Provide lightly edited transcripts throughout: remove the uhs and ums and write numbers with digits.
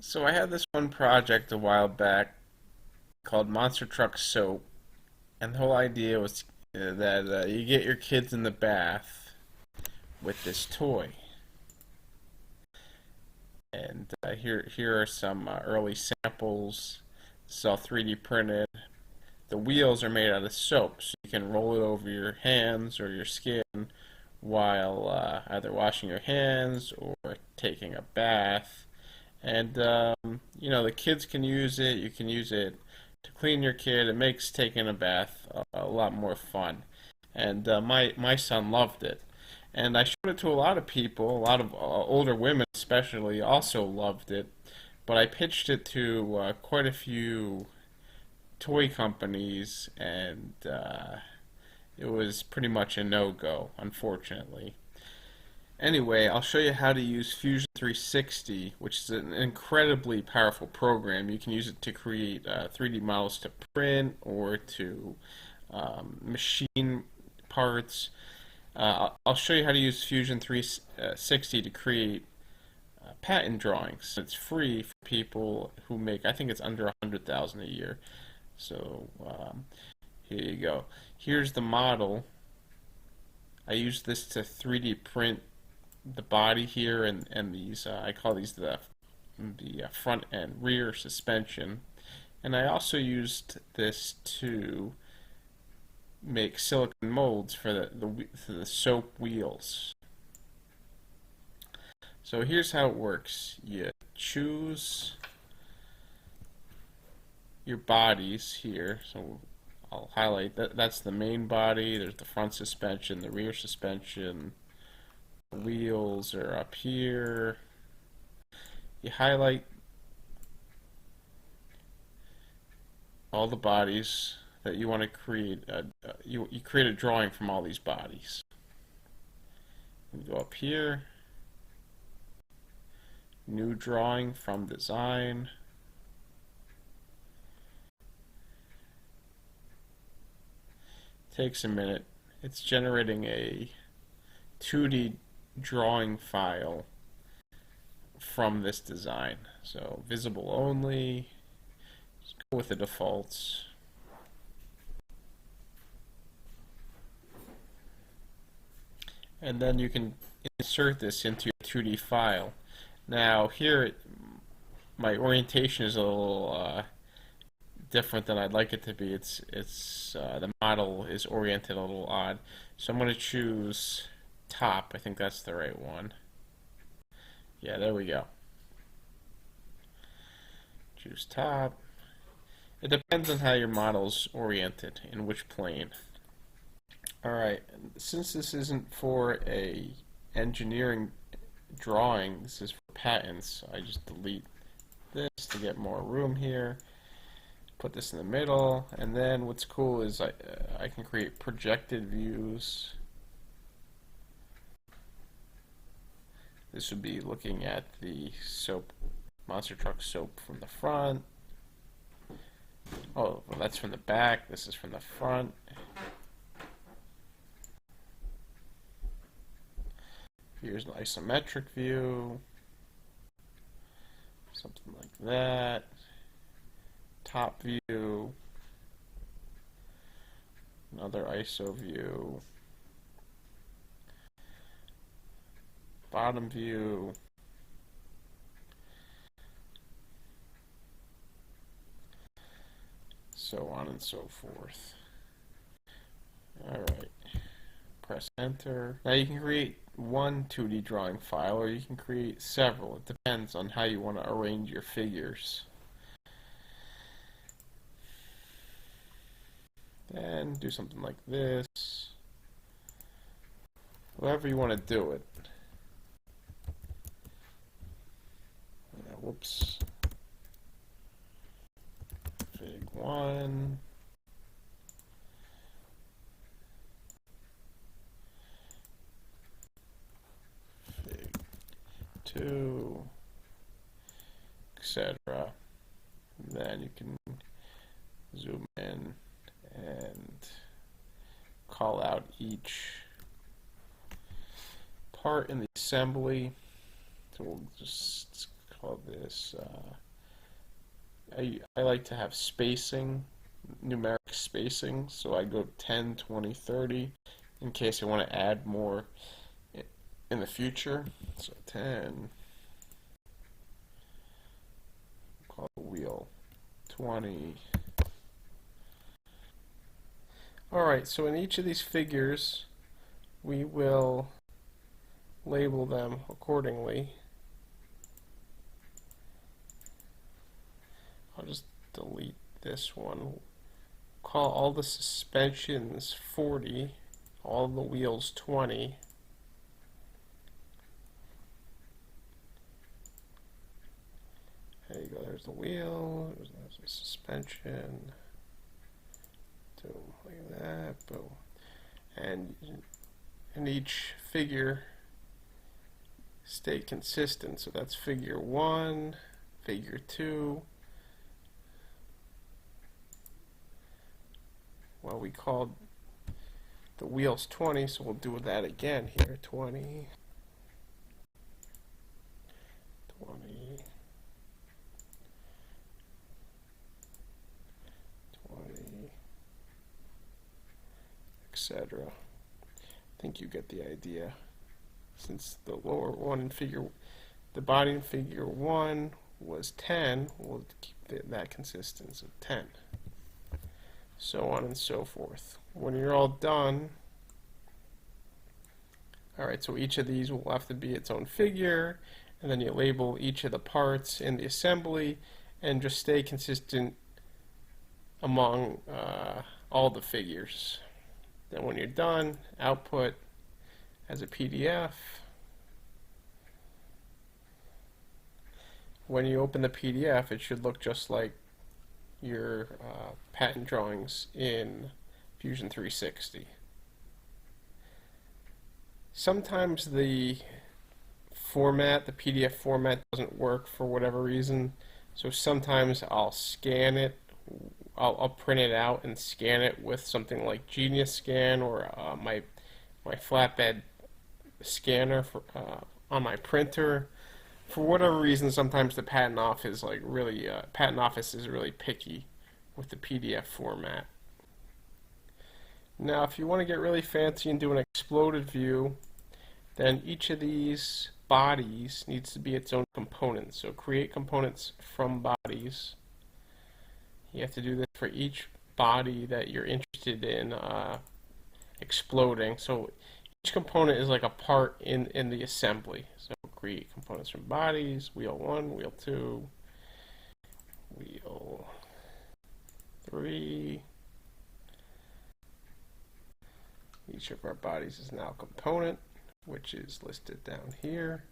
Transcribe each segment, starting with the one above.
So I had this one project a while back called Monster Truck Soap, and the whole idea was that you get your kids in the bath with this toy. And here are some early samples. It's all 3D printed. The wheels are made out of soap, so you can roll it over your hands or your skin while either washing your hands or taking a bath. And the kids can use it. You can use it to clean your kid. It makes taking a bath a lot more fun. And my son loved it. And I showed it to a lot of people. A lot of older women, especially, also loved it. But I pitched it to quite a few toy companies, and it was pretty much a no-go, unfortunately. Anyway, I'll show you how to use Fusion 360, which is an incredibly powerful program. You can use it to create 3D models to print or to machine parts. I'll show you how to use Fusion 360 to create patent drawings. It's free for people who make, I think it's under 100,000 a year. So here you go. Here's the model. I use this to 3D print the body here and these I call these the front and rear suspension, and I also used this to make silicone molds for the soap wheels. So here's how it works. You choose your bodies here. So I'll highlight that's the main body. There's the front suspension, the rear suspension. The wheels are up here. You highlight all the bodies that you want to create. You create a drawing from all these bodies. You go up here, new drawing from design. Takes a minute. It's generating a 2D drawing file from this design. So visible only. Just go with the defaults. And then you can insert this into your 2D file. Now here my orientation is a little different than I'd like it to be. It's the model is oriented a little odd. So I'm going to choose top. I think that's the right one. Yeah, there we go. Choose top. It depends on how your model's oriented, in which plane. Alright, since this isn't for a engineering drawing, this is for patents, I just delete this to get more room here. Put this in the middle, and then what's cool is I can create projected views. This would be looking at the soap, Monster Truck Soap from the front. Oh, well, that's from the back. This is from the front. Here's an isometric view. Something like that. Top view. Another ISO view. Bottom view. So on and so forth. Alright. Press enter. Now you can create one 2D drawing file or you can create several. It depends on how you want to arrange your figures. Then do something like this. However you want to do it. Whoops. Fig 1. Fig 2. Etc. Then you can zoom in and call out each part in the assembly. So we'll just call this, I like to have spacing, numeric spacing, so I go 10, 20, 30 in case I want to add more in the future. So 10, call the wheel 20. Alright, so in each of these figures, we will label them accordingly. I'll just delete this one. Call all the suspensions 40, all the wheels 20. There you go, there's the wheel, there's the suspension. Boom, like that, boom. And in each figure, stay consistent. So that's figure 1, figure 2. Well, we called the wheels 20, so we'll do that again here. 20, 20, 20, etc. I think you get the idea. Since the lower one in the body in figure 1 was 10, we'll keep that consistent, so 10. So on and so forth. When you're all done, alright, so each of these will have to be its own figure, and then you label each of the parts in the assembly, and just stay consistent among all the figures. Then when you're done, output as a PDF. When you open the PDF, it should look just like your patent drawings in Fusion 360. Sometimes the format, the PDF format, doesn't work for whatever reason, so sometimes I'll scan it, I'll print it out and scan it with something like Genius Scan or my flatbed scanner on my printer. For whatever reason, sometimes the patent office is really picky with the PDF format. Now, if you want to get really fancy and do an exploded view, then each of these bodies needs to be its own component. So create components from bodies. You have to do this for each body that you're interested in exploding. So each component is like a part in the assembly. So create components from bodies, wheel 1, wheel 2, wheel 3. Each of our bodies is now a component, which is listed down here.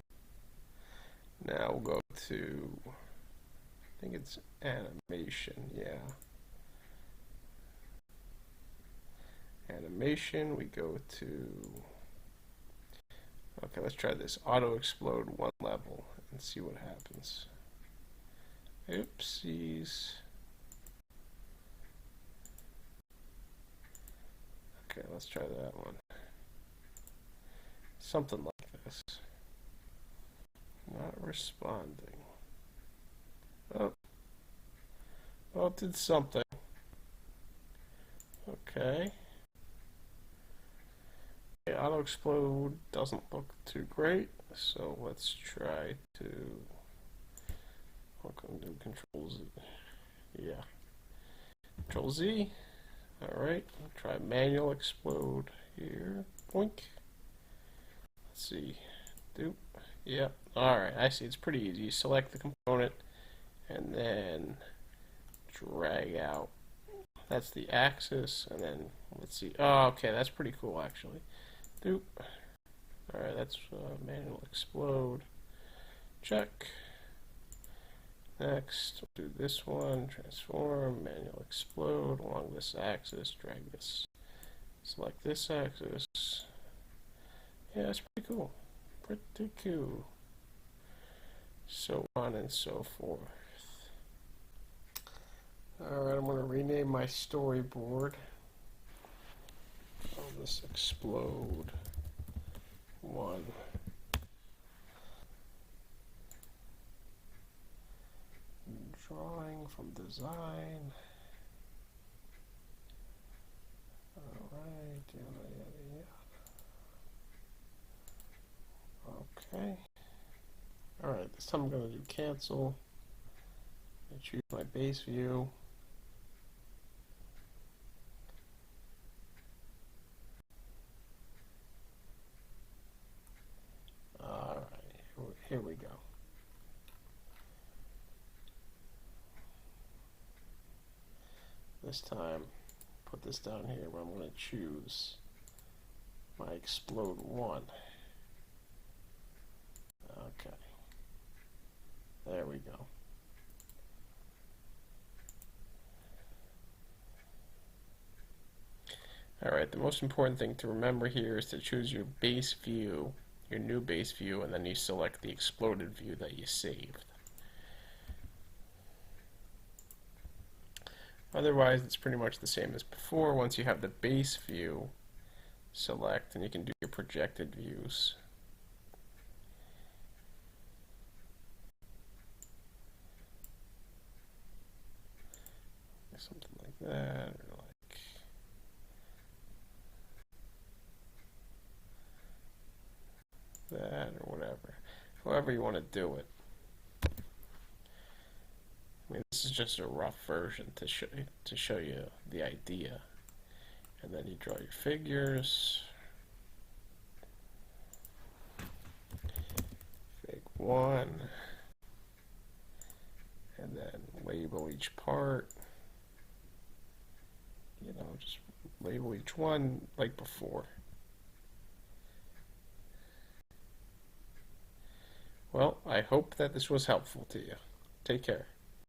Now we'll go to, I think it's animation, yeah. Animation, we go to, okay, let's try this. Auto explode 1 level and see what happens. Oopsies. Okay, let's try that one. Something like this. Not responding. Oh, it did something. Okay. Auto explode doesn't look too great, so let's try to do Control Z. Yeah, Control Z. All right, we'll try manual explode here. Boink. Let's see. Doop. Yep. All right, I see. It's pretty easy. You select the component and then drag out. That's the axis, and then let's see. Oh, okay, that's pretty cool actually. Doop. Alright, that's manual explode. Check. Next, we'll do this one. Transform, manual explode along this axis. Drag this. Select this axis. Yeah, that's pretty cool. Pretty cool. So on and so forth. Alright, I'm going to rename my storyboard. Call this explode 1. drawing from design. Alright, yada yada yada. Okay. Alright, this time I'm going to do cancel. I choose my base view. Alright, here we go. This time, put this down here where I'm going to choose my explode one. Okay. There we go. Alright, the most important thing to remember here is to choose your base view, your new base view, and then you select the exploded view that you saved. Otherwise, it's pretty much the same as before. Once you have the base view, select, and you can do your projected views. Something like that, or like that, or whatever. However you want to do it. I mean, this is just a rough version to show you the idea. And then you draw your figures. Fig 1. And then label each part. You know, just label each one like before. Well, I hope that this was helpful to you. Take care.